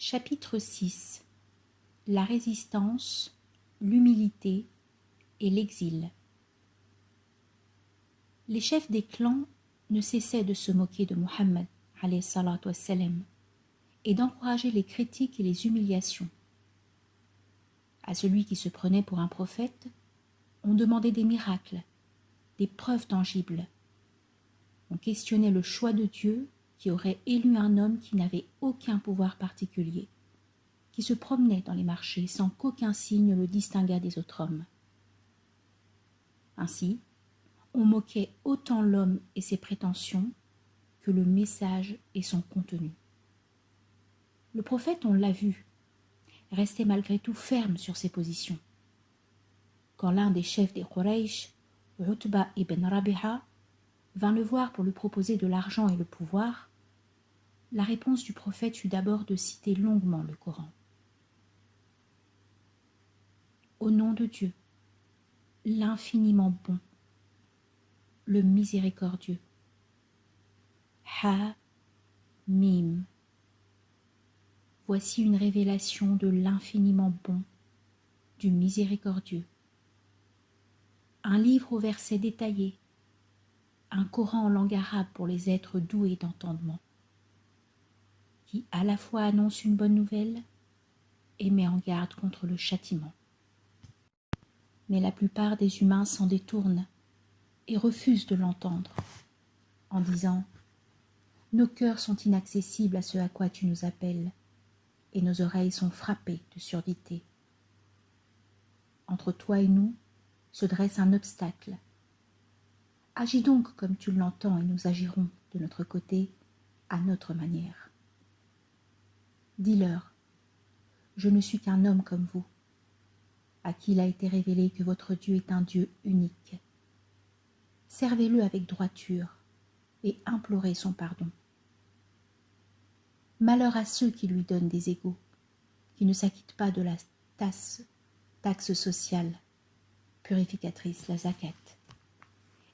Chapitre 6. La résistance, l'humilité et l'exil. Les chefs des clans ne cessaient de se moquer de Muhammad alayhi salatu wassalam, et d'encourager les critiques et les humiliations. À celui qui se prenait pour un prophète, on demandait des miracles, des preuves tangibles. On questionnait le choix de Dieu qui aurait élu un homme qui n'avait aucun pouvoir particulier, qui se promenait dans les marchés sans qu'aucun signe le distinguât des autres hommes. Ainsi, on moquait autant l'homme et ses prétentions que le message et son contenu. Le prophète, on l'a vu, restait malgré tout ferme sur ses positions. Quand l'un des chefs des Quraysh, Utba ibn Rabi'a, vint le voir pour lui proposer de l'argent et le pouvoir, la réponse du prophète fut d'abord de citer longuement le Coran. Au nom de Dieu, l'infiniment bon, le miséricordieux. Ha-Mim. Voici une révélation de l'infiniment bon, du miséricordieux. Un livre aux versets détaillés, un Coran en langue arabe pour les êtres doués d'entendement, qui à la fois annonce une bonne nouvelle et met en garde contre le châtiment. Mais la plupart des humains s'en détournent et refusent de l'entendre, en disant « Nos cœurs sont inaccessibles à ce à quoi tu nous appelles, et nos oreilles sont frappées de surdité. Entre toi et nous se dresse un obstacle. Agis donc comme tu l'entends et nous agirons de notre côté à notre manière. Dis-leur, je ne suis qu'un homme comme vous, à qui il a été révélé que votre Dieu est un Dieu unique. Servez-le avec droiture et implorez son pardon. Malheur à ceux qui lui donnent des égaux, qui ne s'acquittent pas de la taxe sociale, purificatrice, la zakat,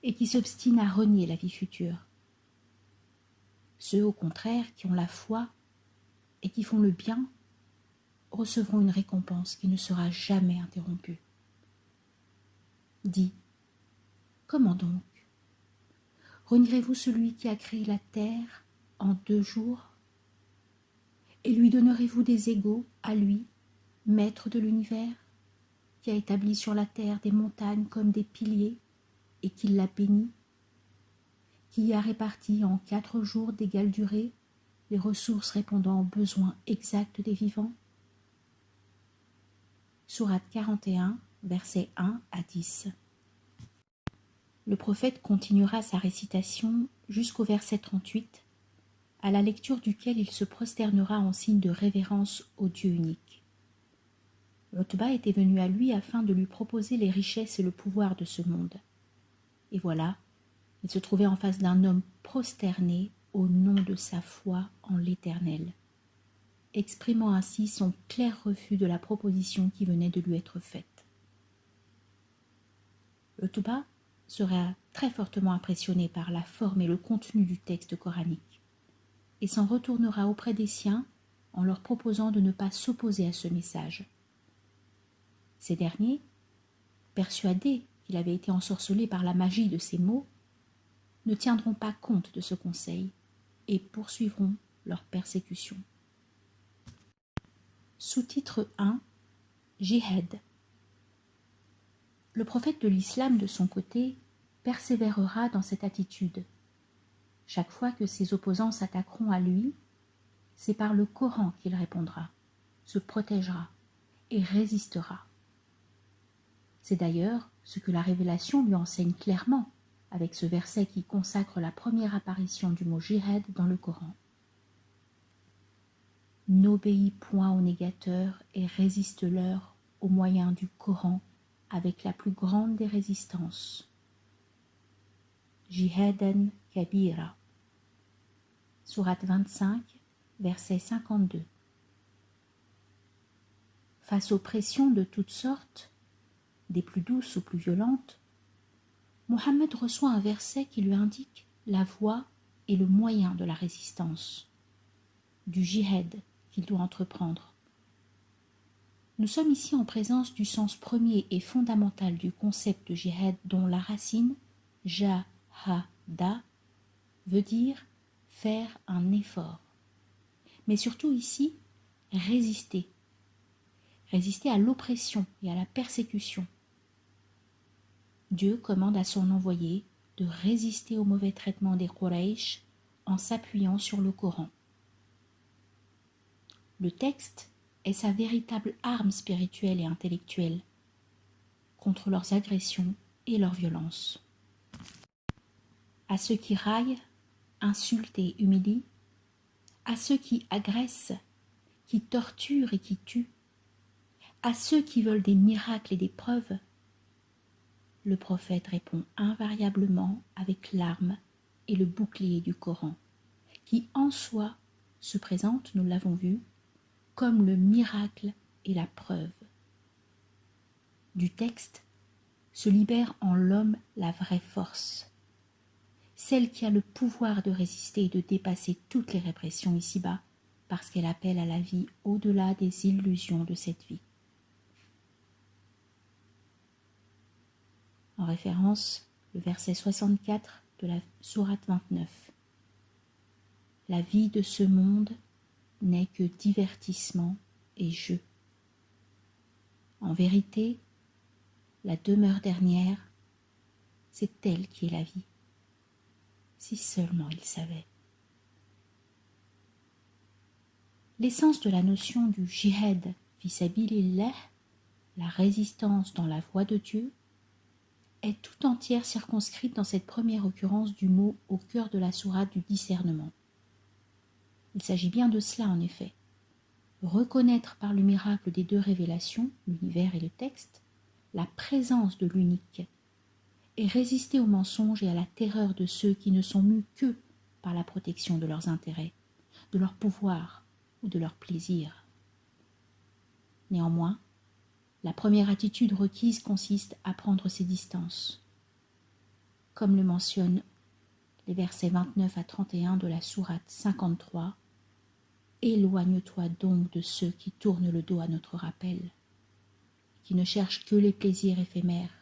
et qui s'obstinent à renier la vie future. Ceux, au contraire, qui ont la foi et qui font le bien, recevront une récompense qui ne sera jamais interrompue. Dis, comment donc? Renierez-vous celui qui a créé la terre en 2 jours? Et lui donnerez-vous des égaux à lui, maître de l'univers, qui a établi sur la terre des montagnes comme des piliers et qui l'a bénie, qui y a réparti en 4 jours d'égale durée les ressources répondant aux besoins exacts des vivants? Sourate 41, versets 1 à 10. Le prophète continuera sa récitation jusqu'au verset 38, à la lecture duquel il se prosternera en signe de révérence au Dieu unique. Utba était venu à lui afin de lui proposer les richesses et le pouvoir de ce monde. Et voilà, il se trouvait en face d'un homme prosterné au nom de sa foi en l'Éternel, exprimant ainsi son clair refus de la proposition qui venait de lui être faite. Utba sera très fortement impressionné par la forme et le contenu du texte coranique, et s'en retournera auprès des siens en leur proposant de ne pas s'opposer à ce message. Ces derniers, persuadés qu'il avait été ensorcelé par la magie de ces mots, ne tiendront pas compte de ce conseil et poursuivront leur persécution. Sous-titre 1. Jihad. Le prophète de l'islam, de son côté, persévérera dans cette attitude. Chaque fois que ses opposants s'attaqueront à lui, c'est par le Coran qu'il répondra, se protégera et résistera. C'est d'ailleurs ce que la révélation lui enseigne clairement avec ce verset qui consacre la première apparition du mot jihad dans le Coran. N'obéis point aux négateurs et résiste-leur au moyen du Coran avec la plus grande des résistances. Jihadan kabira. Sourate 25, verset 52. Face aux pressions de toutes sortes, des plus douces aux plus violentes, Mohammed reçoit un verset qui lui indique la voie et le moyen de la résistance, du jihad qu'il doit entreprendre. Nous sommes ici en présence du sens premier et fondamental du concept de jihad dont la racine, jahada, veut dire faire un effort. Mais surtout ici, résister. Résister à l'oppression et à la persécution. Dieu commande à son envoyé de résister au mauvais traitement des Quraysh en s'appuyant sur le Coran. Le texte est sa véritable arme spirituelle et intellectuelle contre leurs agressions et leurs violences. À ceux qui raillent, insultent et humilient, à ceux qui agressent, qui torturent et qui tuent, à ceux qui veulent des miracles et des preuves, le prophète répond invariablement avec l'arme et le bouclier du Coran, qui en soi se présente, nous l'avons vu, comme le miracle et la preuve. Du texte se libère en l'homme la vraie force, celle qui a le pouvoir de résister et de dépasser toutes les répressions ici-bas, parce qu'elle appelle à la vie au-delà des illusions de cette vie. En référence, le verset 64 de la sourate 29. La vie de ce monde n'est que divertissement et jeu. En vérité, la demeure dernière, c'est elle qui est la vie. Si seulement il savait. L'essence de la notion du jihad fi sabilillah, la résistance dans la voie de Dieu, est tout entière circonscrite dans cette première occurrence du mot au cœur de la sourate du discernement. Il s'agit bien de cela en effet. Reconnaître par le miracle des deux révélations, l'univers et le texte, la présence de l'unique, et résister aux mensonges et à la terreur de ceux qui ne sont mus que par la protection de leurs intérêts, de leur pouvoir ou de leur plaisir. Néanmoins, la première attitude requise consiste à prendre ses distances. Comme le mentionnent les versets 29 à 31 de la sourate 53, « Éloigne-toi donc de ceux qui tournent le dos à notre rappel, qui ne cherchent que les plaisirs éphémères.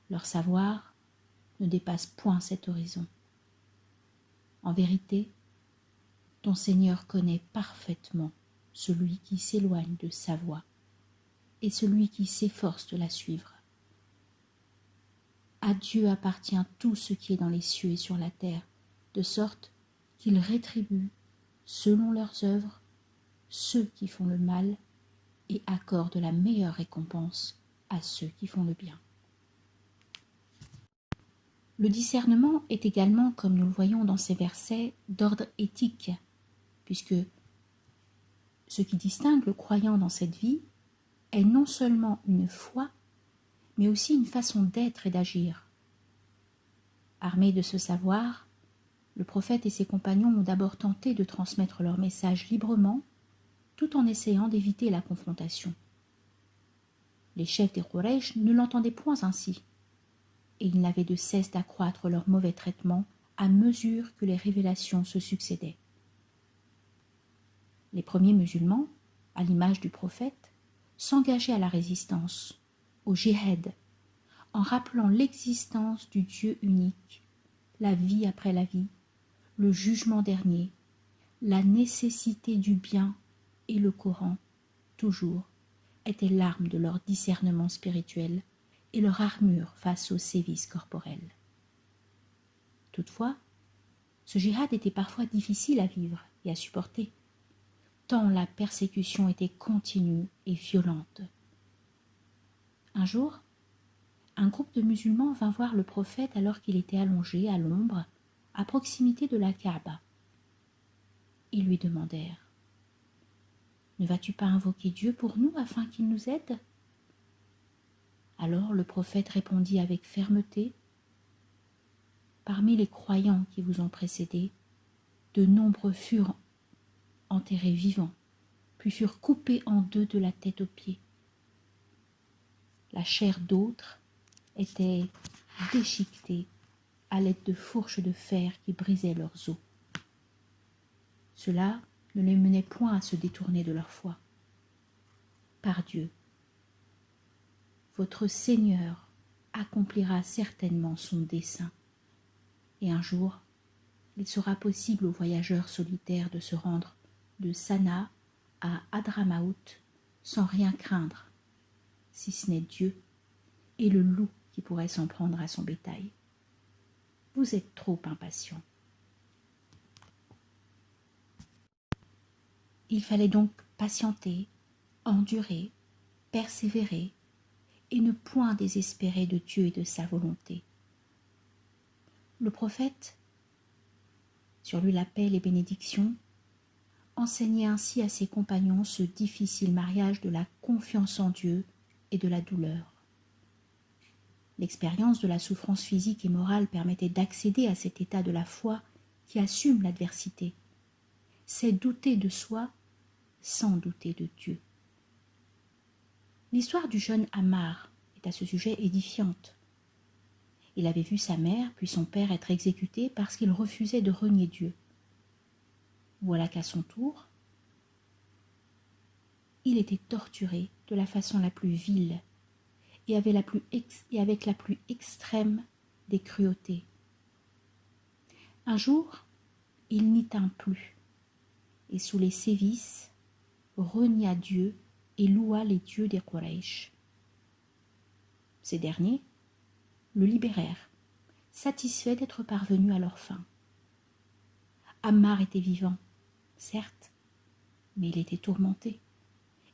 Leur savoir ne dépasse point cet horizon. En vérité, ton Seigneur connaît parfaitement celui qui s'éloigne de sa voie et celui qui s'efforce de la suivre. À Dieu appartient tout ce qui est dans les cieux et sur la terre, de sorte qu'il rétribue, selon leurs œuvres, ceux qui font le mal et accorde la meilleure récompense à ceux qui font le bien. » Le discernement est également, comme nous le voyons dans ces versets, d'ordre éthique, puisque ce qui distingue le croyant dans cette vie est non seulement une foi, mais aussi une façon d'être et d'agir. Armés de ce savoir, le prophète et ses compagnons ont d'abord tenté de transmettre leur message librement, tout en essayant d'éviter la confrontation. Les chefs des Quraysh ne l'entendaient point ainsi, et ils n'avaient de cesse d'accroître leur mauvais traitement à mesure que les révélations se succédaient. Les premiers musulmans, à l'image du prophète, s'engageaient à la résistance, au jihad, en rappelant l'existence du Dieu unique, la vie après la vie, le jugement dernier, la nécessité du bien et le Coran, toujours, étaient l'arme de leur discernement spirituel et leur armure face aux sévices corporels. Toutefois, ce jihad était parfois difficile à vivre et à supporter, tant la persécution était continue et violente. Un jour, un groupe de musulmans vint voir le prophète alors qu'il était allongé à l'ombre, à proximité de la Kaaba. Ils lui demandèrent : « Ne vas-tu pas invoquer Dieu pour nous afin qu'il nous aide ?» Alors le prophète répondit avec fermeté : « Parmi les croyants qui vous ont précédés, de nombreux furent enterrés vivants, puis furent coupés en deux de la tête aux pieds. La chair d'autres était déchiquetée à l'aide de fourches de fer qui brisaient leurs os. Ceux-là ne les menait point à se détourner de leur foi. Par Dieu, votre Seigneur accomplira certainement son dessein, et un jour, il sera possible aux voyageurs solitaires de se rendre de Sanaa à Hadramaout sans rien craindre, si ce n'est Dieu et le loup qui pourrait s'en prendre à son bétail. Vous êtes trop impatient. Il fallait donc patienter, endurer, persévérer et ne point désespérer de Dieu et de sa volonté. Le prophète, sur lui la paix et les bénédictions, enseignait ainsi à ses compagnons ce difficile mariage de la confiance en Dieu et de la douleur. L'expérience de la souffrance physique et morale permettait d'accéder à cet état de la foi qui assume l'adversité. C'est douter de soi sans douter de Dieu. L'histoire du jeune Ammar est à ce sujet édifiante. Il avait vu sa mère puis son père être exécutés parce qu'ils refusaient de renier Dieu. Voilà qu'à son tour, il était torturé de la façon la plus vile et avec la plus extrême des cruautés. Un jour, il n'y tint plus, et sous les sévices, renia Dieu et loua les dieux des Quraysh. Ces derniers le libérèrent, satisfaits d'être parvenus à leur fin. Ammar était vivant, certes, mais il était tourmenté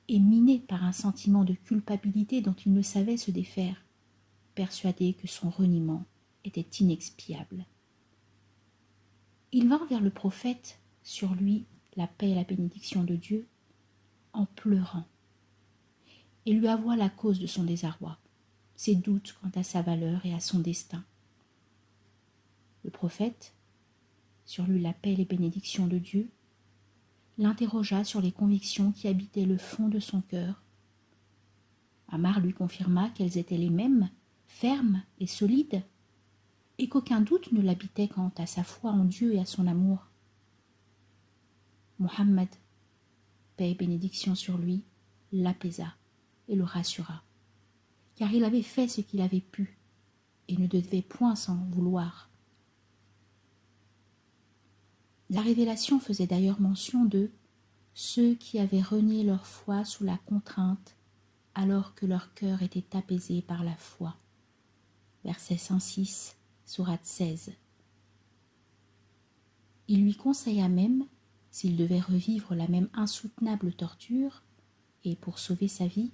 et miné par un sentiment de culpabilité dont il ne savait se défaire, persuadé que son reniement était inexpiable. Il vint vers le prophète, sur lui la paix et la bénédiction de Dieu, en pleurant, et lui avoua la cause de son désarroi, ses doutes quant à sa valeur et à son destin. Le prophète, sur lui la paix et les bénédictions de Dieu, l'interrogea sur les convictions qui habitaient le fond de son cœur. Ammar lui confirma qu'elles étaient les mêmes, fermes et solides, et qu'aucun doute ne l'habitait quant à sa foi en Dieu et à son amour. Mohammed, paix et bénédiction sur lui, l'apaisa et le rassura, car il avait fait ce qu'il avait pu et ne devait point s'en vouloir. La révélation faisait d'ailleurs mention de ceux qui avaient renié leur foi sous la contrainte alors que leur cœur était apaisé par la foi. Verset 106, sourate 16. Il lui conseilla même, s'il devait revivre la même insoutenable torture, et pour sauver sa vie,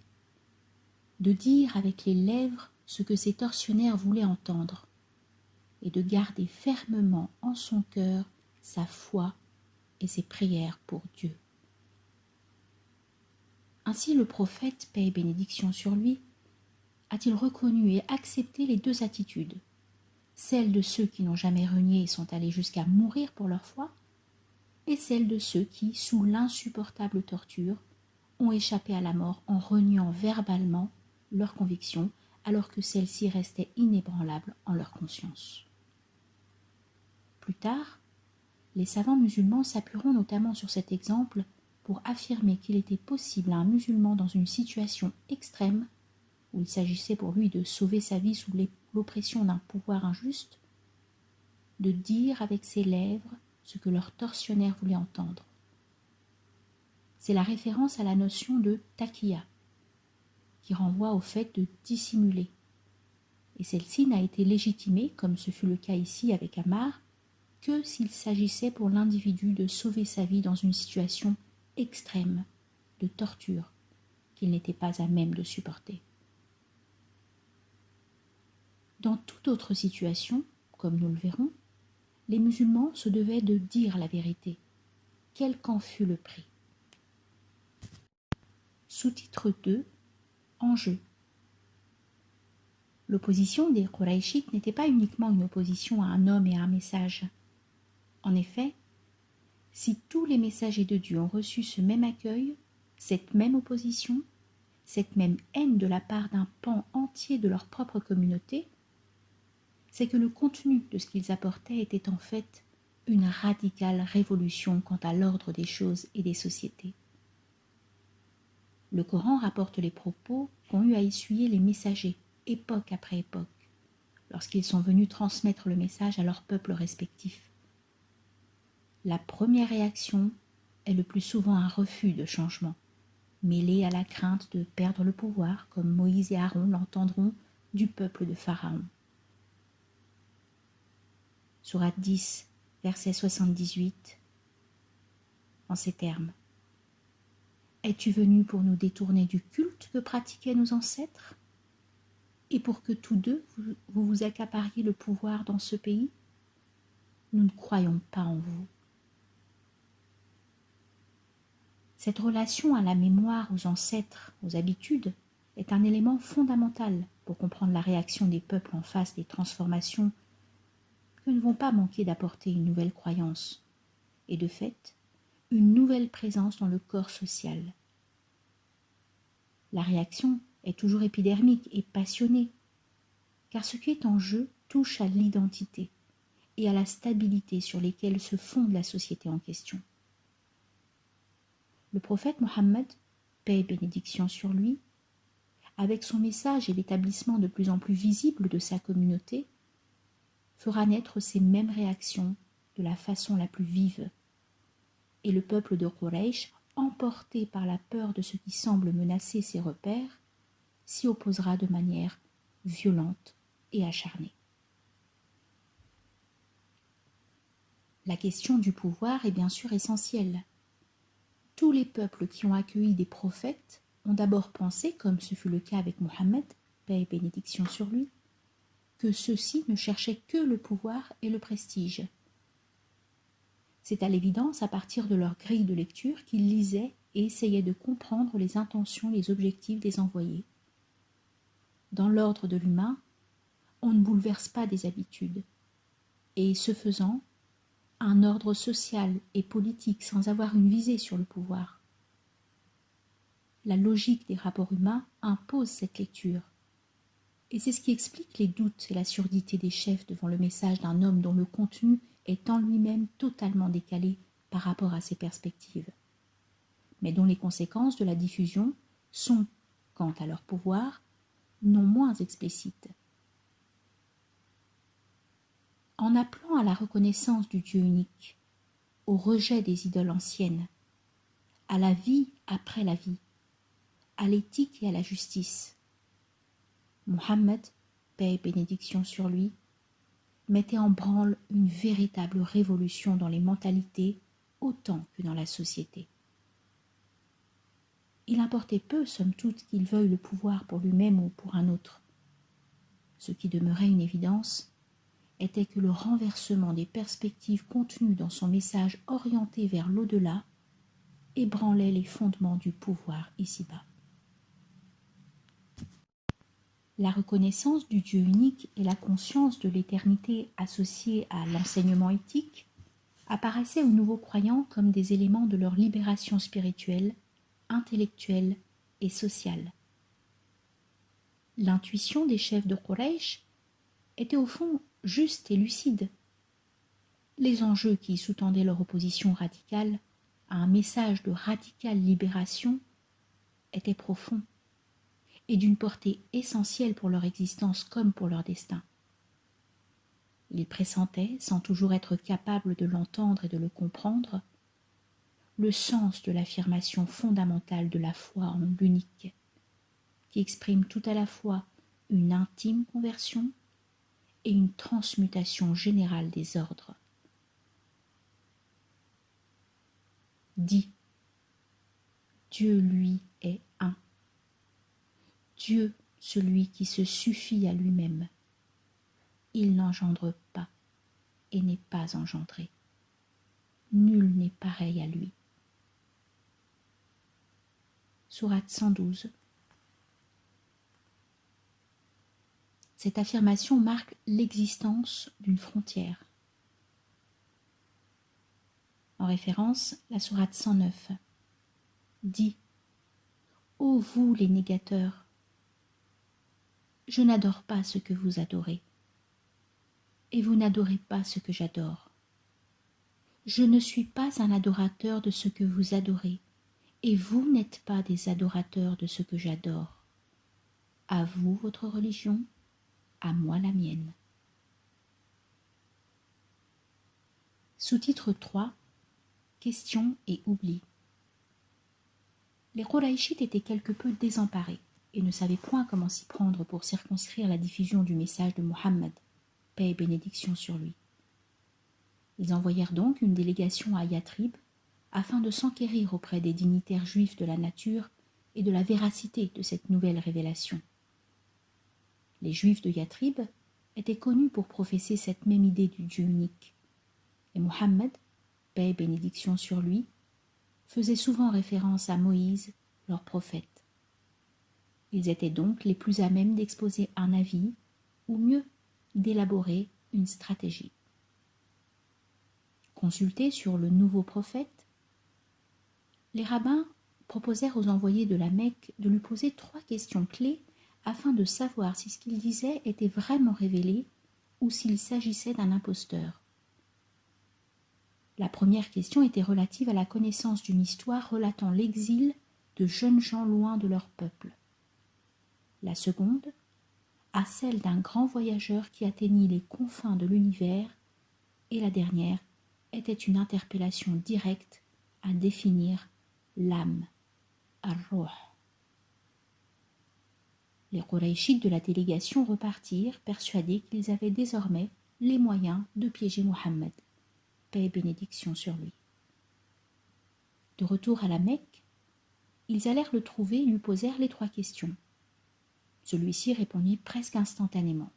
de dire avec les lèvres ce que ces tortionnaires voulaient entendre, et de garder fermement en son cœur sa foi et ses prières pour Dieu. Ainsi le prophète, paix et bénédiction sur lui, a-t-il reconnu et accepté les deux attitudes, celle de ceux qui n'ont jamais renié et sont allés jusqu'à mourir pour leur foi, et celle de ceux qui, sous l'insupportable torture, ont échappé à la mort en reniant verbalement leurs convictions alors que celles-ci restaient inébranlables en leur conscience. Plus tard, les savants musulmans s'appuieront notamment sur cet exemple pour affirmer qu'il était possible à un musulman dans une situation extrême, où il s'agissait pour lui de sauver sa vie sous l'oppression d'un pouvoir injuste, de dire avec ses lèvres ce que leur tortionnaire voulait entendre. C'est la référence à la notion de taqiya, qui renvoie au fait de dissimuler. Et celle-ci n'a été légitimée, comme ce fut le cas ici avec Ammar, que s'il s'agissait pour l'individu de sauver sa vie dans une situation extrême de torture qu'il n'était pas à même de supporter. Dans toute autre situation, comme nous le verrons, les musulmans se devaient de dire la vérité, quel qu'en fût le prix. Sous-titre 2, Enjeu. L'opposition des Qurayshites n'était pas uniquement une opposition à un homme et à un message. En effet, si tous les messagers de Dieu ont reçu ce même accueil, cette même opposition, cette même haine de la part d'un pan entier de leur propre communauté, c'est que le contenu de ce qu'ils apportaient était en fait une radicale révolution quant à l'ordre des choses et des sociétés. Le Coran rapporte les propos qu'ont eu à essuyer les messagers, époque après époque, lorsqu'ils sont venus transmettre le message à leurs peuples respectifs. La première réaction est le plus souvent un refus de changement, mêlé à la crainte de perdre le pouvoir, comme Moïse et Aaron l'entendront du peuple de Pharaon. Sourate 10, verset 78, en ces termes. Es-tu venu pour nous détourner du culte que pratiquaient nos ancêtres, et pour que tous deux vous vous accapariez le pouvoir dans ce pays? Nous ne croyons pas en vous. Cette relation à la mémoire, aux ancêtres, aux habitudes, est un élément fondamental pour comprendre la réaction des peuples en face des transformations que ne vont pas manquer d'apporter une nouvelle croyance, et de fait, une nouvelle présence dans le corps social. La réaction est toujours épidermique et passionnée, car ce qui est en jeu touche à l'identité et à la stabilité sur lesquelles se fonde la société en question. Le prophète Mohammed, paix et bénédiction sur lui, avec son message et l'établissement de plus en plus visible de sa communauté, fera naître ces mêmes réactions de la façon la plus vive. Et le peuple de Quraysh, emporté par la peur de ce qui semble menacer ses repères, s'y opposera de manière violente et acharnée. La question du pouvoir est bien sûr essentielle. Tous les peuples qui ont accueilli des prophètes ont d'abord pensé, comme ce fut le cas avec Mohammed, paix et bénédiction sur lui, que ceux-ci ne cherchaient que le pouvoir et le prestige. C'est à l'évidence à partir de leur grille de lecture qu'ils lisaient et essayaient de comprendre les intentions, les objectifs des envoyés. Dans l'ordre de l'humain, on ne bouleverse pas des habitudes, et ce faisant, un ordre social et politique sans avoir une visée sur le pouvoir. La logique des rapports humains impose cette lecture, et c'est ce qui explique les doutes et la surdité des chefs devant le message d'un homme dont le contenu est en lui-même totalement décalé par rapport à ses perspectives, mais dont les conséquences de la diffusion sont, quant à leur pouvoir, non moins explicites. En appelant à la reconnaissance du Dieu unique, au rejet des idoles anciennes, à la vie après la vie, à l'éthique et à la justice, Mohammed, paix et bénédiction sur lui, mettait en branle une véritable révolution dans les mentalités autant que dans la société. Il importait peu, somme toute, qu'il veuille le pouvoir pour lui-même ou pour un autre. Ce qui demeurait une évidence était que le renversement des perspectives contenues dans son message orienté vers l'au-delà ébranlait les fondements du pouvoir ici-bas. La reconnaissance du Dieu unique et la conscience de l'éternité associée à l'enseignement éthique apparaissaient aux nouveaux croyants comme des éléments de leur libération spirituelle, intellectuelle et sociale. L'intuition des chefs de Quraysh était au fond juste et lucide. Les enjeux qui sous-tendaient leur opposition radicale à un message de radicale libération étaient profonds et d'une portée essentielle pour leur existence comme pour leur destin. Ils pressentaient, sans toujours être capables de l'entendre et de le comprendre, le sens de l'affirmation fondamentale de la foi en l'unique, qui exprime tout à la fois une intime conversion et une transmutation générale des ordres. Dis, Dieu lui est un. Dieu, celui qui se suffit à lui-même. Il n'engendre pas et n'est pas engendré. Nul n'est pareil à lui. Sourate 112. Cette affirmation marque l'existence d'une frontière. En référence, la sourate 109 dit « Ô vous les négateurs, je n'adore pas ce que vous adorez, et vous n'adorez pas ce que j'adore. Je ne suis pas un adorateur de ce que vous adorez, et vous n'êtes pas des adorateurs de ce que j'adore. À vous votre religion, à moi la mienne. Sous-titre 3. Questions et oubli. Les Qurayshites étaient quelque peu désemparés et ne savaient point comment s'y prendre pour circonscrire la diffusion du message de Muhammad, paix et bénédiction sur lui. Ils envoyèrent donc une délégation à Yathrib afin de s'enquérir auprès des dignitaires juifs de la nature et de la véracité de cette nouvelle révélation. Les Juifs de Yathrib étaient connus pour professer cette même idée du Dieu unique, et Muhammad, paix et bénédiction sur lui, faisait souvent référence à Moïse, leur prophète. Ils étaient donc les plus à même d'exposer un avis, ou mieux, d'élaborer une stratégie. Consultés sur le nouveau prophète, les rabbins proposèrent aux envoyés de la Mecque de lui poser 3 questions clés afin de savoir si ce qu'il disait était vraiment révélé ou s'il s'agissait d'un imposteur. La première question était relative à la connaissance d'une histoire relatant l'exil de jeunes gens loin de leur peuple. La seconde, à celle d'un grand voyageur qui atteignit les confins de l'univers, et la dernière était une interpellation directe à définir l'âme, ar-ruh. Les Qurayshites de la délégation repartirent, persuadés qu'ils avaient désormais les moyens de piéger Muhammad, paix et bénédiction sur lui. De retour à la Mecque, ils allèrent le trouver et lui posèrent les 3 questions. Celui-ci répondit presque instantanément.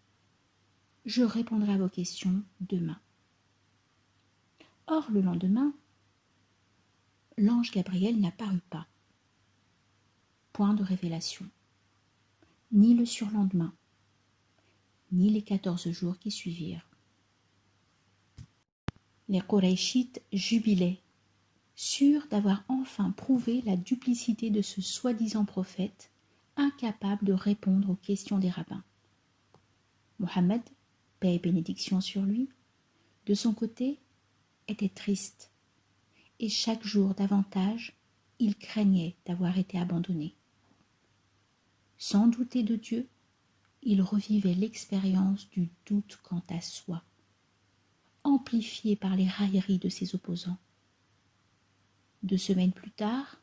« Je répondrai à vos questions demain. » Or, le lendemain, l'ange Gabriel n'apparut pas. Point de révélation. Ni le surlendemain, ni les 14 jours qui suivirent. Les Qurayshites jubilaient, sûrs d'avoir enfin prouvé la duplicité de ce soi-disant prophète, incapable de répondre aux questions des rabbins. Muhammad, paix et bénédiction sur lui, de son côté, était triste, et chaque jour davantage, il craignait d'avoir été abandonné. Sans douter de Dieu, il revivait l'expérience du doute quant à soi, amplifié par les railleries de ses opposants. 2 semaines plus tard,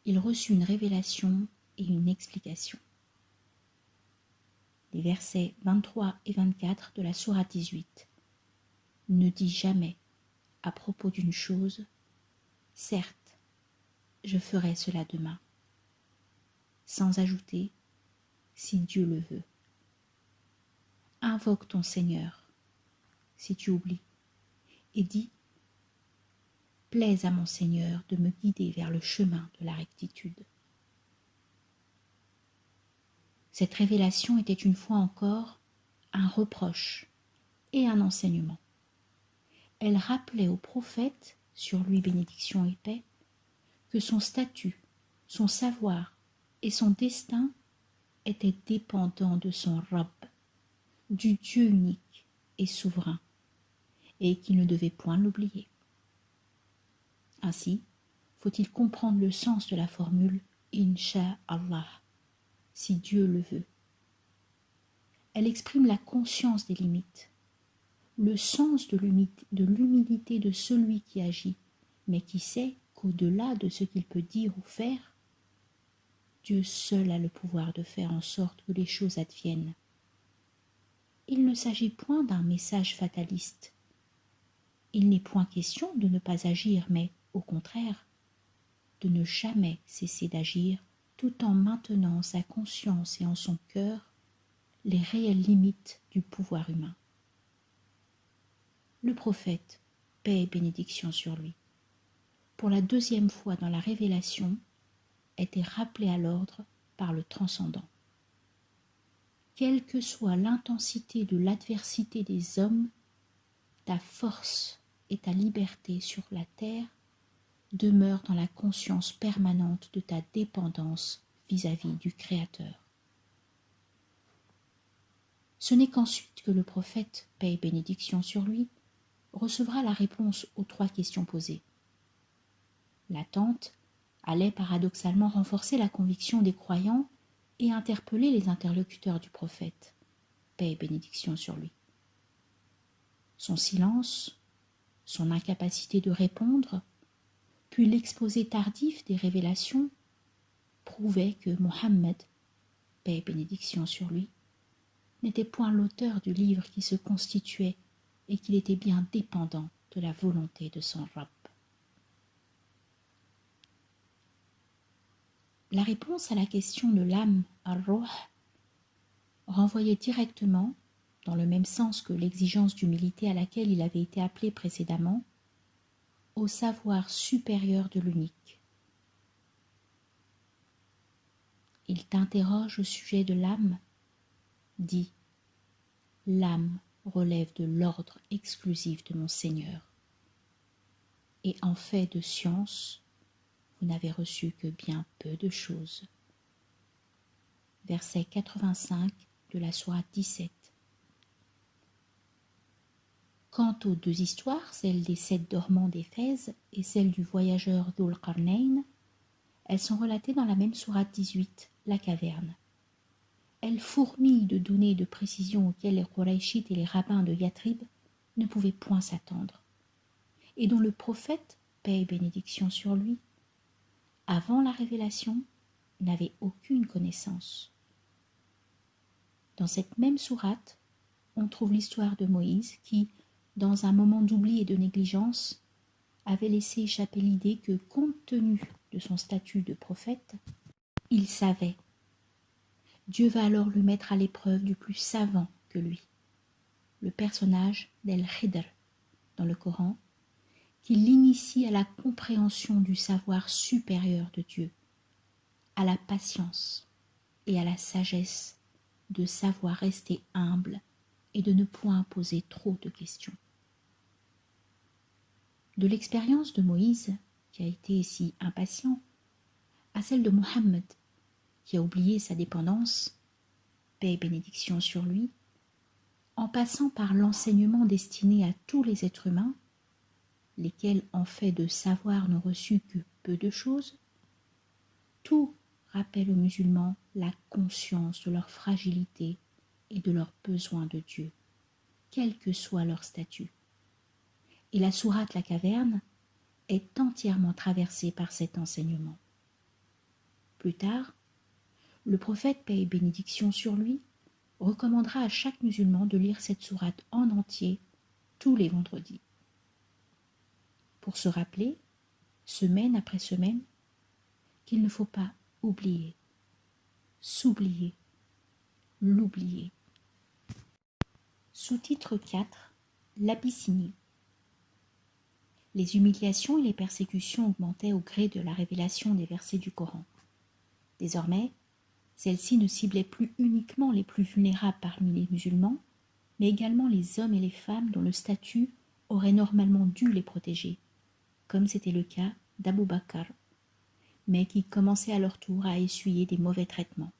il reçut une révélation et une explication. Les versets 23 et 24 de la sourate 18. Ne dis jamais, à propos d'une chose, certes, je ferai cela demain, sans ajouter, si Dieu le veut. Invoque ton Seigneur, si tu oublies, et dis, plaise à mon Seigneur de me guider vers le chemin de la rectitude. Cette révélation était une fois encore un reproche et un enseignement. Elle rappelait au prophète, sur lui bénédiction et paix, que son statut, son savoir et son destin étaient dépendants de son Rabb, du Dieu unique et souverain, et qu'il ne devait point l'oublier. Ainsi, faut-il comprendre le sens de la formule « Inch'Allah », si Dieu le veut. Elle exprime la conscience des limites, le sens de l'humilité de celui qui agit, mais qui sait qu'au-delà de ce qu'il peut dire ou faire, Dieu seul a le pouvoir de faire en sorte que les choses adviennent. Il ne s'agit point d'un message fataliste. Il n'est point question de ne pas agir, mais, au contraire, de ne jamais cesser d'agir tout en maintenant en sa conscience et en son cœur les réelles limites du pouvoir humain. Le prophète, paix et bénédiction sur lui, pour la 2e fois dans la révélation, était rappelé à l'ordre par le transcendant. Quelle que soit l'intensité de l'adversité des hommes, ta force et ta liberté sur la terre demeurent dans la conscience permanente de ta dépendance vis-à-vis du Créateur. Ce n'est qu'ensuite que le prophète, paix et bénédiction sur lui, recevra la réponse aux 3 questions posées. L'attente allait paradoxalement renforcer la conviction des croyants et interpeller les interlocuteurs du prophète, paix et bénédiction sur lui. Son silence, son incapacité de répondre, puis l'exposé tardif des révélations prouvaient que Mohammed, paix et bénédiction sur lui, n'était point l'auteur du livre qui se constituait et qu'il était bien dépendant de la volonté de son Rabb. La réponse à la question de l'âme ar-Ruh renvoyait directement, dans le même sens que l'exigence d'humilité à laquelle il avait été appelé précédemment, au savoir supérieur de l'unique. Il t'interroge au sujet de l'âme, dit « L'âme relève de l'ordre exclusif de mon Seigneur. Et en fait de science, vous n'avez reçu que bien peu de choses. » Verset 85 de la sourate 17. Quant aux 2 histoires, celle des 7 dormants d'Éphèse et celle du voyageur Dhul-Qarnayn, elles sont relatées dans la même sourate 18, la caverne. Elles fourmillent de données et de précisions auxquelles les Qurayshites et les rabbins de Yathrib ne pouvaient point s'attendre, et dont le prophète, paix et bénédiction sur lui, avant la révélation, n'avait aucune connaissance. Dans cette même sourate, on trouve l'histoire de Moïse qui, dans un moment d'oubli et de négligence, avait laissé échapper l'idée que, compte tenu de son statut de prophète, il savait. Dieu va alors lui mettre à l'épreuve du plus savant que lui, le personnage d'El-Khidr dans le Coran, qui l'initie à la compréhension du savoir supérieur de Dieu, à la patience et à la sagesse de savoir rester humble et de ne point poser trop de questions. De l'expérience de Moïse, qui a été si impatient, à celle de Mohammed, qui a oublié sa dépendance, paix et bénédiction sur lui, en passant par l'enseignement destiné à tous les êtres humains, lesquels en fait de savoir n'ont reçu que peu de choses, tout rappelle aux musulmans la conscience de leur fragilité et de leur besoin de Dieu, quel que soit leur statut. Et la sourate La Caverne est entièrement traversée par cet enseignement. Plus tard, le prophète, paix et bénédiction sur lui, recommandera à chaque musulman de lire cette sourate en entier tous les vendredis, pour se rappeler, semaine après semaine, qu'il ne faut pas oublier, s'oublier, l'oublier. Sous-titre 4. L'Abyssinie. Les humiliations et les persécutions augmentaient au gré de la révélation des versets du Coran. Désormais, celles-ci ne ciblaient plus uniquement les plus vulnérables parmi les musulmans, mais également les hommes et les femmes dont le statut aurait normalement dû les protéger, comme c'était le cas d'Abou Bakr, mais qui commençaient à leur tour à essuyer des mauvais traitements.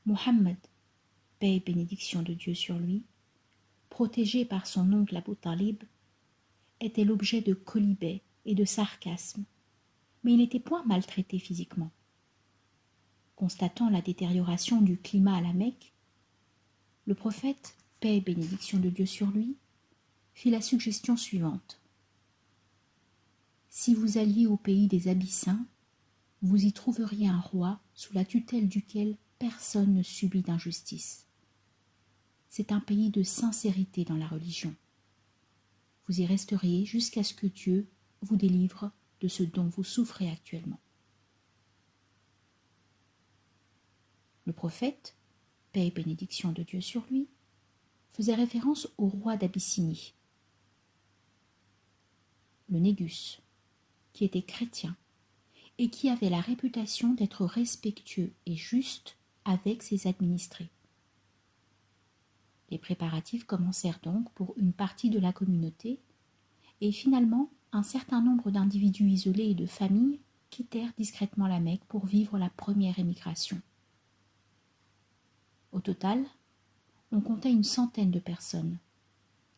Mohammed, paix et bénédiction de Dieu sur lui, protégé par son oncle Abu Talib, était l'objet de quolibets et de sarcasmes, mais il n'était point maltraité physiquement. Constatant la détérioration du climat à la Mecque, le prophète, paix et bénédiction de Dieu sur lui, fit la suggestion suivante. Si vous alliez au pays des Abyssins, vous y trouveriez un roi sous la tutelle duquel personne ne subit d'injustice. C'est un pays de sincérité dans la religion. Vous y resteriez jusqu'à ce que Dieu vous délivre de ce dont vous souffrez actuellement. Le prophète, paix et bénédiction de Dieu sur lui, faisait référence au roi d'Abyssinie, le Négus, qui était chrétien et qui avait la réputation d'être respectueux et juste avec ses administrés. Les préparatifs commencèrent donc pour une partie de la communauté et finalement un certain nombre d'individus isolés et de familles quittèrent discrètement la Mecque pour vivre la première émigration. Au total, on comptait une centaine de personnes,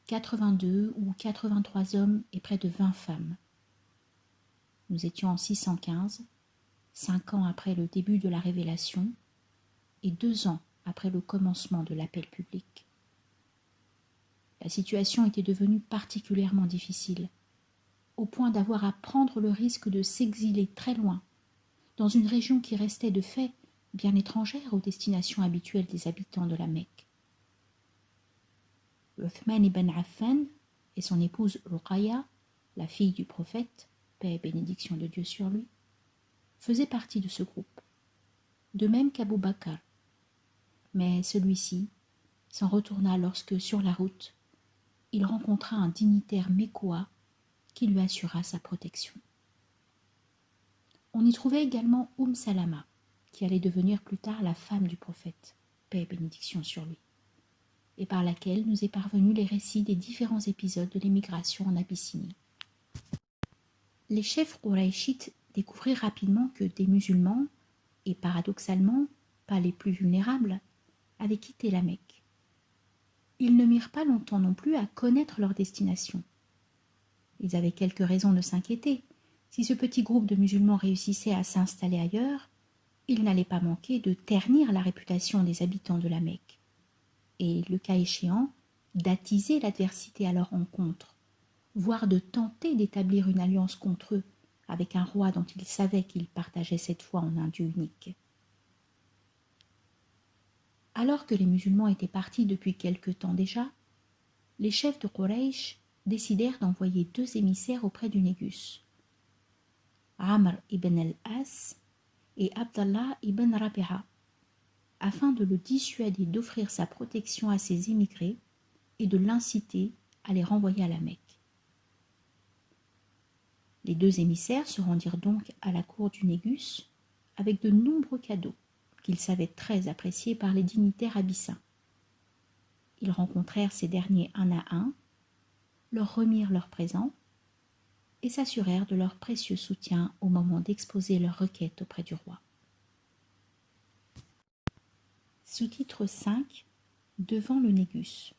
82 ou 83 hommes et près de 20 femmes. Nous étions en 615, 5 ans après le début de la révélation et 2 ans après le commencement de l'appel public. La situation était devenue particulièrement difficile, au point d'avoir à prendre le risque de s'exiler très loin, dans une région qui restait de fait bien étrangère aux destinations habituelles des habitants de la Mecque. Uthman ibn Affan et son épouse Ruqayya, la fille du prophète, paix et bénédiction de Dieu sur lui, faisaient partie de ce groupe, de même qu'Abou Bakr. Mais celui-ci s'en retourna lorsque, sur la route, il rencontra un dignitaire mécois qui lui assura sa protection. On y trouvait également Salama, qui allait devenir plus tard la femme du prophète, paix et bénédiction sur lui, et par laquelle nous est parvenu les récits des différents épisodes de l'émigration en Abyssinie. Les chefs Qurayshites découvrirent rapidement que des musulmans, et paradoxalement pas les plus vulnérables, avaient quitté la Mecque. Ils ne mirent pas longtemps non plus à connaître leur destination. Ils avaient quelques raisons de s'inquiéter. Si ce petit groupe de musulmans réussissait à s'installer ailleurs, il n'allait pas manquer de ternir la réputation des habitants de la Mecque, et, le cas échéant, d'attiser l'adversité à leur encontre, voire de tenter d'établir une alliance contre eux avec un roi dont ils savaient qu'il partageait cette foi en un Dieu unique. Alors que les musulmans étaient partis depuis quelque temps déjà, les chefs de Quraysh décidèrent d'envoyer 2 émissaires auprès du Négus, Amr ibn al-As et Abdallah ibn Rabi'a, afin de le dissuader d'offrir sa protection à ces émigrés et de l'inciter à les renvoyer à la Mecque. Les 2 émissaires se rendirent donc à la cour du Négus avec de nombreux cadeaux qu'ils savaient très appréciés par les dignitaires abyssins. Ils rencontrèrent ces derniers un à un, leur remirent leurs présents et s'assurèrent de leur précieux soutien au moment d'exposer leurs requêtes auprès du roi. Sous-titre 5 « Devant le Négus ».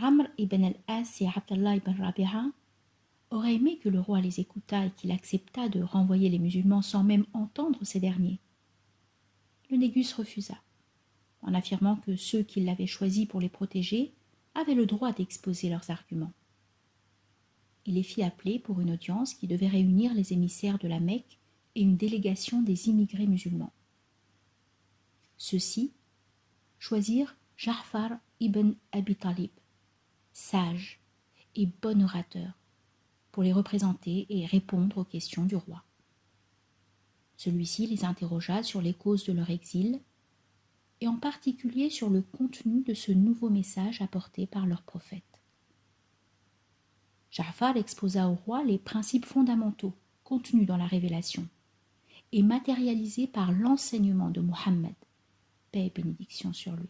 Amr ibn al-As et Abdallah ibn Rabi'a auraient aimé que le roi les écoutât et qu'il acceptât de renvoyer les musulmans sans même entendre ces derniers. Le Négus refusa, en affirmant que ceux qui l'avaient choisi pour les protéger avaient le droit d'exposer leurs arguments. Il les fit appeler pour une audience qui devait réunir les émissaires de la Mecque et une délégation des immigrés musulmans. Ceux-ci choisirent Ja'far ibn Abi Talib, sage et bon orateur, pour les représenter et répondre aux questions du roi. Celui-ci les interrogea sur les causes de leur exil et en particulier sur le contenu de ce nouveau message apporté par leur prophète. Ja'far exposa au roi les principes fondamentaux contenus dans la révélation et matérialisés par l'enseignement de Mohammed, paix et bénédiction sur lui.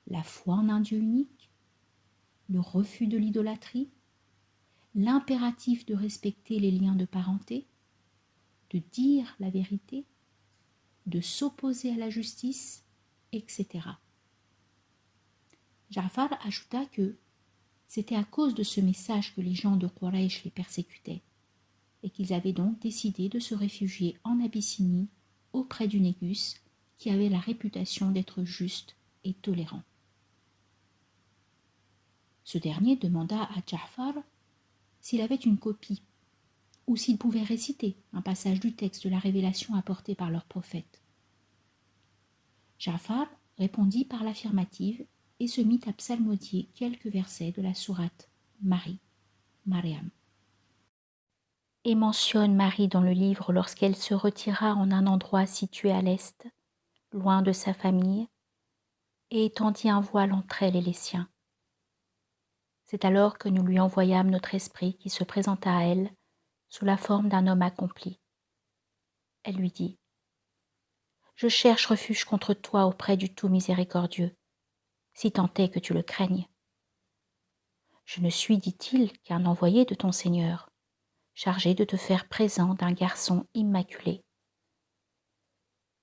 La foi en un Dieu unique, le refus de l'idolâtrie, l'impératif de respecter les liens de parenté, de dire la vérité, de s'opposer à la justice, etc. Ja'far ajouta que c'était à cause de ce message que les gens de Quraysh les persécutaient et qu'ils avaient donc décidé de se réfugier en Abyssinie auprès du Négus qui avait la réputation d'être juste et tolérant. Ce dernier demanda à Ja'far s'il avait une copie ou s'il pouvait réciter un passage du texte de la révélation apportée par leur prophète. Ja'far répondit par l'affirmative et se mit à psalmodier quelques versets de la sourate Maryam. Et mentionne Marie dans le livre lorsqu'elle se retira en un endroit situé à l'est, loin de sa famille, et étendit un voile entre elle et les siens. C'est alors que nous lui envoyâmes notre esprit qui se présenta à elle sous la forme d'un homme accompli. Elle lui dit : « Je cherche refuge contre toi auprès du tout miséricordieux, si tant est que tu le craignes. Je ne suis, dit-il, qu'un envoyé de ton Seigneur, chargé de te faire présent d'un garçon immaculé.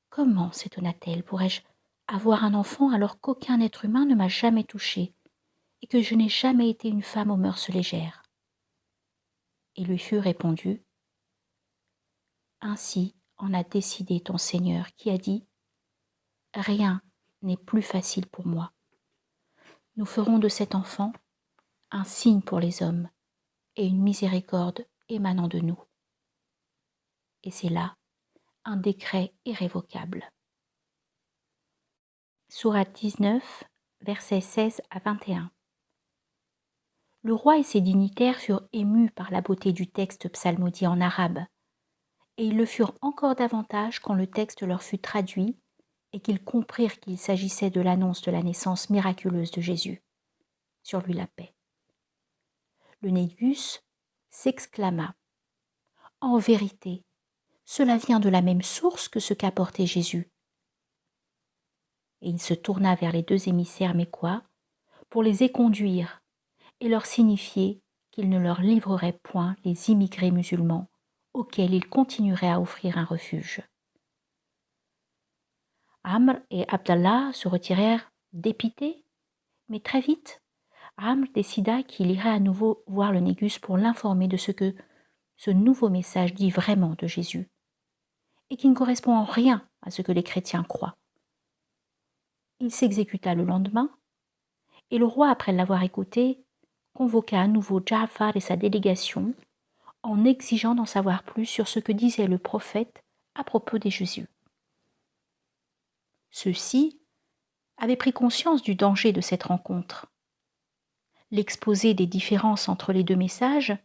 Comment, s'étonna-t-elle, pourrais-je avoir un enfant alors qu'aucun être humain ne m'a jamais touchée et que je n'ai jamais été une femme aux mœurs légères. Et lui fut répondu, ainsi en a décidé ton Seigneur qui a dit, rien n'est plus facile pour moi. Nous ferons de cet enfant un signe pour les hommes et une miséricorde émanant de nous. Et c'est là un décret irrévocable. Sourate 19, versets 16 à 21. Le roi et ses dignitaires furent émus par la beauté du texte psalmodié en arabe, et ils le furent encore davantage quand le texte leur fut traduit et qu'ils comprirent qu'il s'agissait de l'annonce de la naissance miraculeuse de Jésus. Sur lui la paix. Le Négus s'exclama, « En vérité, cela vient de la même source que ce qu'apportait Jésus. » Et il se tourna vers les deux émissaires mécois pour les éconduire et leur signifier qu'il ne leur livrerait point les immigrés musulmans auxquels il continuerait à offrir un refuge. Amr et Abdallah se retirèrent dépités, mais très vite, Amr décida qu'il irait à nouveau voir le Négus pour l'informer de ce que ce nouveau message dit vraiment de Jésus, et qui ne correspond en rien à ce que les chrétiens croient. Il s'exécuta le lendemain, et le roi, après l'avoir écouté, convoqua à nouveau Ja'far et sa délégation en exigeant d'en savoir plus sur ce que disait le prophète à propos de Jésus. Ceux-ci avaient pris conscience du danger de cette rencontre. L'exposé des différences entre les deux messages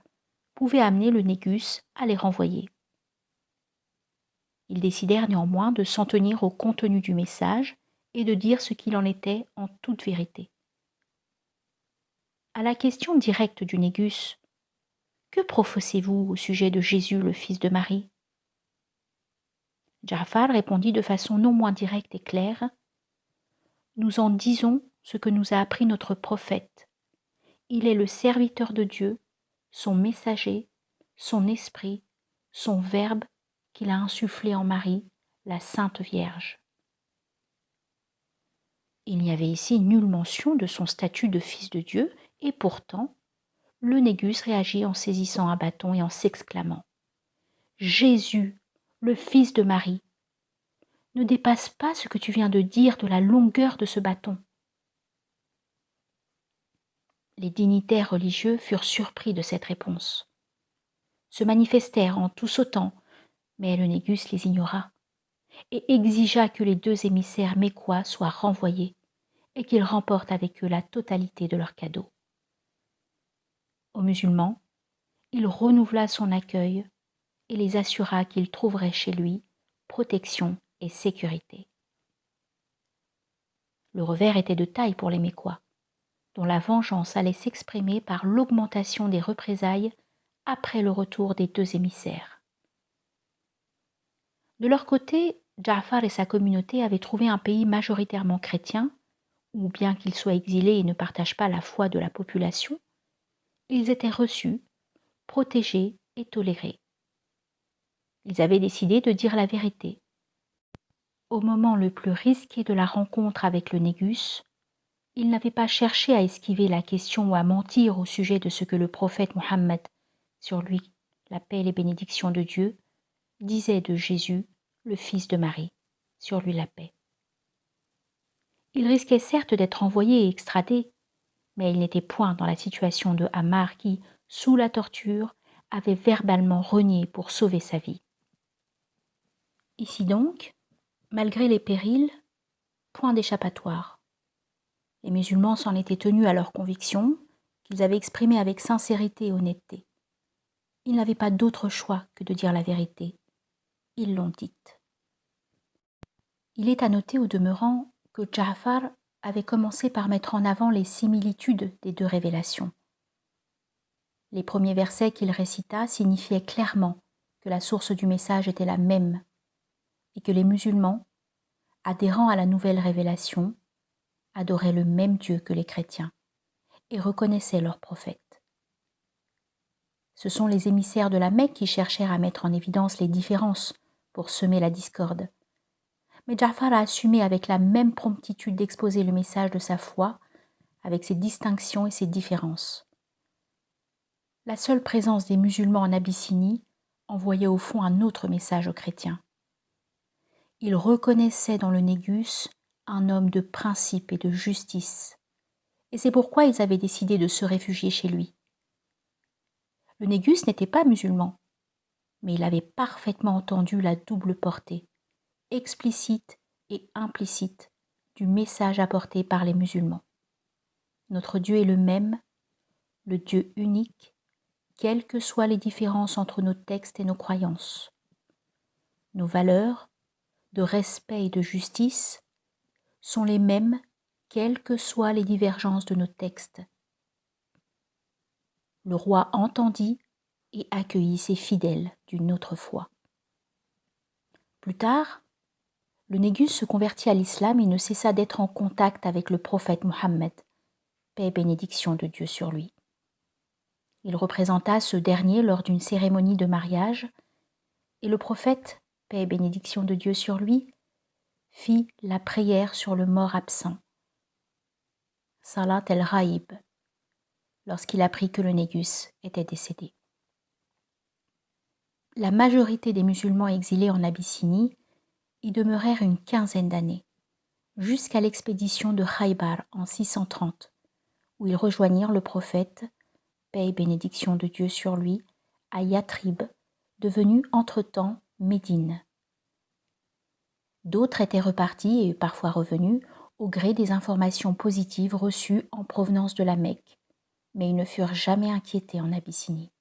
pouvait amener le Négus à les renvoyer. Ils décidèrent néanmoins de s'en tenir au contenu du message et de dire ce qu'il en était en toute vérité. À la question directe du Négus, « Que professez-vous au sujet de Jésus, le fils de Marie ?» Ja'far répondit de façon non moins directe et claire, « Nous en disons ce que nous a appris notre prophète. Il est le serviteur de Dieu, son messager, son esprit, son verbe qu'il a insufflé en Marie, la Sainte Vierge. » Il n'y avait ici nulle mention de son statut de fils de Dieu, et pourtant, le Négus réagit en saisissant un bâton et en s'exclamant « Jésus, le fils de Marie, ne dépasse pas ce que tu viens de dire de la longueur de ce bâton. » Les dignitaires religieux furent surpris de cette réponse, se manifestèrent en tout sautant, mais le Négus les ignora et exigea que les deux émissaires mécois soient renvoyés et qu'ils remportent avec eux la totalité de leurs cadeaux. Aux musulmans, il renouvela son accueil et les assura qu'ils trouveraient chez lui protection et sécurité. Le revers était de taille pour les Mécois, dont la vengeance allait s'exprimer par l'augmentation des représailles après le retour des deux émissaires. De leur côté, Ja'far et sa communauté avaient trouvé un pays majoritairement chrétien, où bien qu'ils soient exilés et ne partagent pas la foi de la population, ils étaient reçus, protégés et tolérés. Ils avaient décidé de dire la vérité. Au moment le plus risqué de la rencontre avec le Négus, ils n'avaient pas cherché à esquiver la question ou à mentir au sujet de ce que le prophète Mohammed, sur lui la paix et les bénédictions de Dieu, disait de Jésus, le fils de Marie, sur lui la paix. Ils risquaient certes d'être envoyés et extradés, mais ils n'étaient point dans la situation de Ammar qui, sous la torture, avait verbalement renié pour sauver sa vie. Ici donc, malgré les périls, point d'échappatoire. Les musulmans s'en étaient tenus à leurs convictions, qu'ils avaient exprimées avec sincérité et honnêteté. Ils n'avaient pas d'autre choix que de dire la vérité. Ils l'ont dite. Il est à noter au demeurant que Ja'far avait commencé par mettre en avant les similitudes des deux révélations. Les premiers versets qu'il récita signifiaient clairement que la source du message était la même et que les musulmans, adhérant à la nouvelle révélation, adoraient le même Dieu que les chrétiens et reconnaissaient leur prophète. Ce sont les émissaires de la Mecque qui cherchèrent à mettre en évidence les différences pour semer la discorde. Mais Ja'far a assumé avec la même promptitude d'exposer le message de sa foi avec ses distinctions et ses différences. La seule présence des musulmans en Abyssinie envoyait au fond un autre message aux chrétiens. Ils reconnaissaient dans le Négus un homme de principe et de justice, et c'est pourquoi ils avaient décidé de se réfugier chez lui. Le Négus n'était pas musulman, mais il avait parfaitement entendu la double portée, explicite et implicite, du message apporté par les musulmans. Notre Dieu est le même, le Dieu unique, quelles que soient les différences entre nos textes et nos croyances. Nos valeurs de respect et de justice sont les mêmes, quelles que soient les divergences de nos textes. Le roi entendit et accueillit ses fidèles d'une autre foi. Plus tard, le Négus se convertit à l'islam et ne cessa d'être en contact avec le prophète Mohammed, paix et bénédiction de Dieu sur lui. Il représenta ce dernier lors d'une cérémonie de mariage, et le prophète, paix et bénédiction de Dieu sur lui, fit la prière sur le mort absent, Salat el-Raïb, lorsqu'il apprit que le Négus était décédé. La majorité des musulmans exilés en Abyssinie y demeurèrent une quinzaine d'années, jusqu'à l'expédition de Khaybar en 630, où ils rejoignirent le prophète, paix et bénédiction de Dieu sur lui, à Yathrib, devenu entre-temps Médine. D'autres étaient repartis et parfois revenus au gré des informations positives reçues en provenance de la Mecque, mais ils ne furent jamais inquiétés en Abyssinie.